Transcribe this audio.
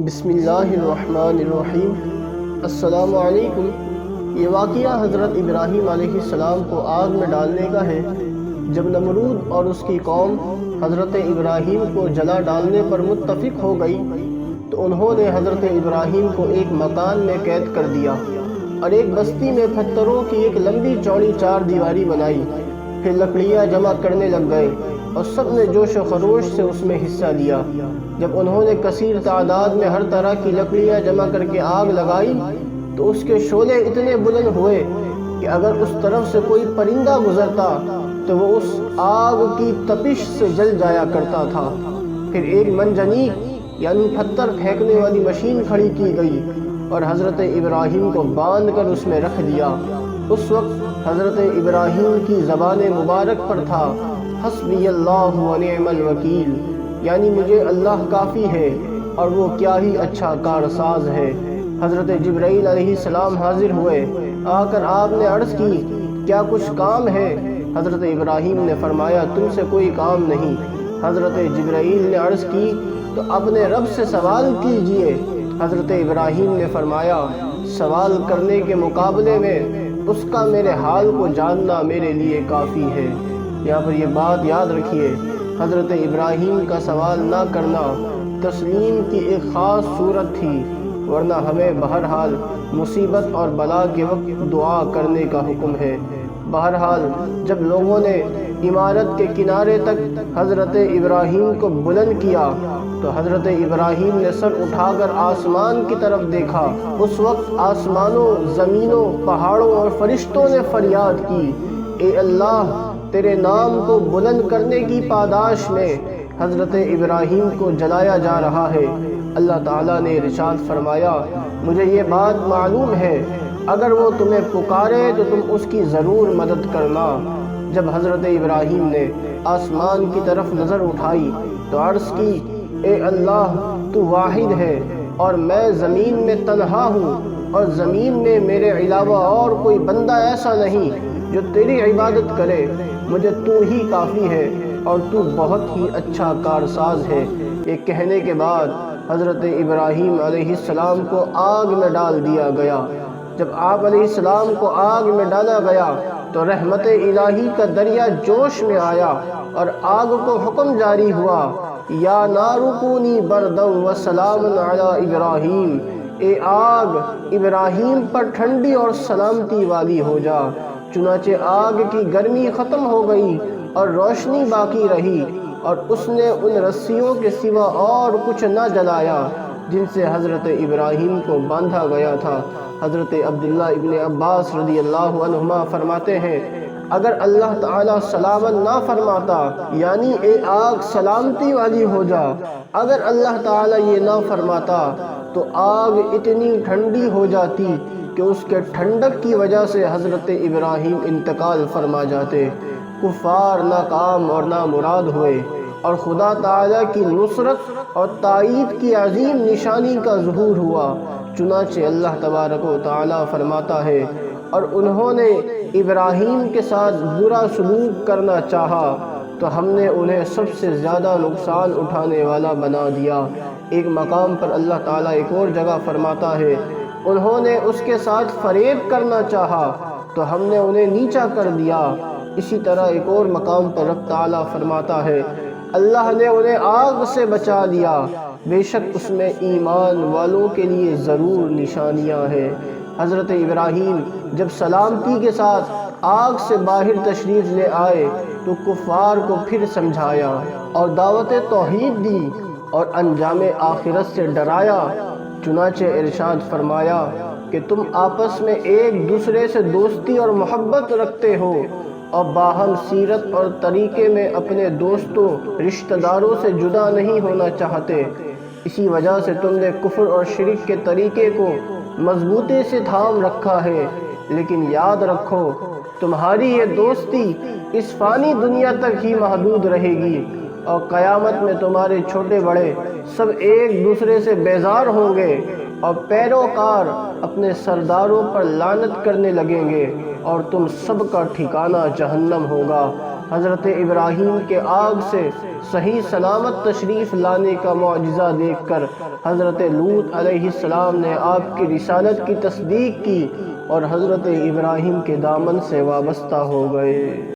بسم اللہ الرحمن الرحیم۔ السلام علیکم۔ یہ واقعہ حضرت ابراہیم علیہ السلام کو آگ میں ڈالنے کا ہے۔ جب نمرود اور اس کی قوم حضرت ابراہیم کو جلا ڈالنے پر متفق ہو گئی تو انہوں نے حضرت ابراہیم کو ایک مکان میں قید کر دیا اور ایک بستی میں پتھروں کی ایک لمبی چوڑی چار دیواری بنائی۔ پھر لکڑیاں جمع کرنے لگ گئے اور سب نے جوش و خروش سے اس میں حصہ لیا۔ جب انہوں نے کثیر تعداد میں ہر طرح کی لکڑیاں جمع کر کے آگ لگائی تو اس کے شعلے اتنے بلند ہوئے کہ اگر اس طرف سے کوئی پرندہ گزرتا تو وہ اس آگ کی تپش سے جل جایا کرتا تھا۔ پھر ایک منجنیق یعنی پتھر پھینکنے والی مشین کھڑی کی گئی اور حضرت ابراہیم کو باندھ کر اس میں رکھ دیا۔ اس وقت حضرت ابراہیم کی زبان مبارک پر تھا حسبی اللہ و نعم الوکیل، یعنی مجھے اللہ کافی ہے اور وہ کیا ہی اچھا کارساز ہے۔ حضرت جبرائیل علیہ السلام حاضر ہوئے۔ آ کر آپ نے عرض کی کیا کچھ کام ہے؟ حضرت ابراہیم نے فرمایا تم سے کوئی کام نہیں۔ حضرت جبرائیل نے عرض کی تو اپنے رب سے سوال کیجئے۔ حضرت ابراہیم نے فرمایا سوال کرنے کے مقابلے میں اس کا میرے حال کو جاننا میرے لیے کافی ہے۔ یہاں پر یہ بات یاد رکھیے، حضرت ابراہیم کا سوال نہ کرنا تسلیم کی ایک خاص صورت تھی، ورنہ ہمیں بہرحال مصیبت اور بلا کے وقت دعا کرنے کا حکم ہے۔ بہرحال جب لوگوں نے عمارت کے کنارے تک حضرت ابراہیم کو بلند کیا تو حضرت ابراہیم نے سر اٹھا کر آسمان کی طرف دیکھا۔ اس وقت آسمانوں، زمینوں، پہاڑوں اور فرشتوں نے فریاد کی اے اللہ، تیرے نام کو بلند کرنے کی پاداش میں حضرت ابراہیم کو جلایا جا رہا ہے۔ اللہ تعالیٰ نے ارشاد فرمایا مجھے یہ بات معلوم ہے، اگر وہ تمہیں پکارے تو تم اس کی ضرور مدد کرنا۔ جب حضرت ابراہیم نے آسمان کی طرف نظر اٹھائی تو عرض کی اے اللہ، تو واحد ہے اور میں زمین میں تنہا ہوں اور زمین میں میرے علاوہ اور کوئی بندہ ایسا نہیں جو تیری عبادت کرے، مجھے تو ہی کافی ہے اور تو بہت ہی اچھا کارساز ہے۔ یہ کہنے کے بعد حضرت ابراہیم علیہ السلام کو آگ میں ڈال دیا گیا۔ جب آپ علیہ السلام کو آگ میں ڈالا گیا تو رحمت الہی کا دریا جوش میں آیا اور آگ کو حکم جاری ہوا یا نار کونی بردا وسلام علی ابراہیم، اے آگ ابراہیم پر ٹھنڈی اور سلامتی والی ہو جا۔ چنانچہ آگ کی گرمی ختم ہو گئی اور روشنی باقی رہی اور اس نے ان رسیوں کے سوا اور کچھ نہ جلایا جن سے حضرت ابراہیم کو باندھا گیا تھا۔ حضرت عبداللہ ابن عباس رضی اللہ عنہما فرماتے ہیں اگر اللہ تعالیٰ سلامت نہ فرماتا یعنی اے آگ سلامتی والی ہو جا، اگر اللہ تعالیٰ یہ نہ فرماتا تو آگ اتنی ٹھنڈی ہو جاتی کہ اس کے ٹھنڈک کی وجہ سے حضرت ابراہیم انتقال فرما جاتے۔ کفار ناکام اور نامراد ہوئے اور خدا تعالیٰ کی نصرت اور تائید کی عظیم نشانی کا ظہور ہوا۔ چنانچہ اللہ تبارک و تعالیٰ فرماتا ہے اور انہوں نے ابراہیم کے ساتھ برا سلوک کرنا چاہا تو ہم نے انہیں سب سے زیادہ نقصان اٹھانے والا بنا دیا۔ ایک مقام پر اللہ تعالیٰ ایک اور جگہ فرماتا ہے انہوں نے اس کے ساتھ فریب کرنا چاہا تو ہم نے انہیں نیچا کر دیا۔ اسی طرح ایک اور مقام پر رب تعالیٰ فرماتا ہے اللہ نے انہیں آگ سے بچا لیا، بے شک اس میں ایمان والوں کے لیے ضرور نشانیاں ہیں۔ حضرت ابراہیم جب سلامتی کے ساتھ آگ سے باہر تشریف لے آئے تو کفار کو پھر سمجھایا اور دعوت توحید دی اور انجام آخرت سے ڈرایا۔ چنانچہ ارشاد فرمایا کہ تم آپس میں ایک دوسرے سے دوستی اور محبت رکھتے ہو اور باہم سیرت اور طریقے میں اپنے دوستوں رشتہ داروں سے جدا نہیں ہونا چاہتے، اسی وجہ سے تم نے کفر اور شرک کے طریقے کو مضبوطی سے تھام رکھا ہے۔ لیکن یاد رکھو تمہاری یہ دوستی اس فانی دنیا تک ہی محدود رہے گی اور قیامت میں تمہارے چھوٹے بڑے سب ایک دوسرے سے بیزار ہوں گے اور پیروکار اپنے سرداروں پر لعنت کرنے لگیں گے اور تم سب کا ٹھکانہ جہنم ہوگا۔ حضرت ابراہیم کے آگ سے صحیح سلامت تشریف لانے کا معجزہ دیکھ کر حضرت لوط علیہ السلام نے آپ کی رسالت کی تصدیق کی اور حضرت ابراہیم کے دامن سے وابستہ ہو گئے۔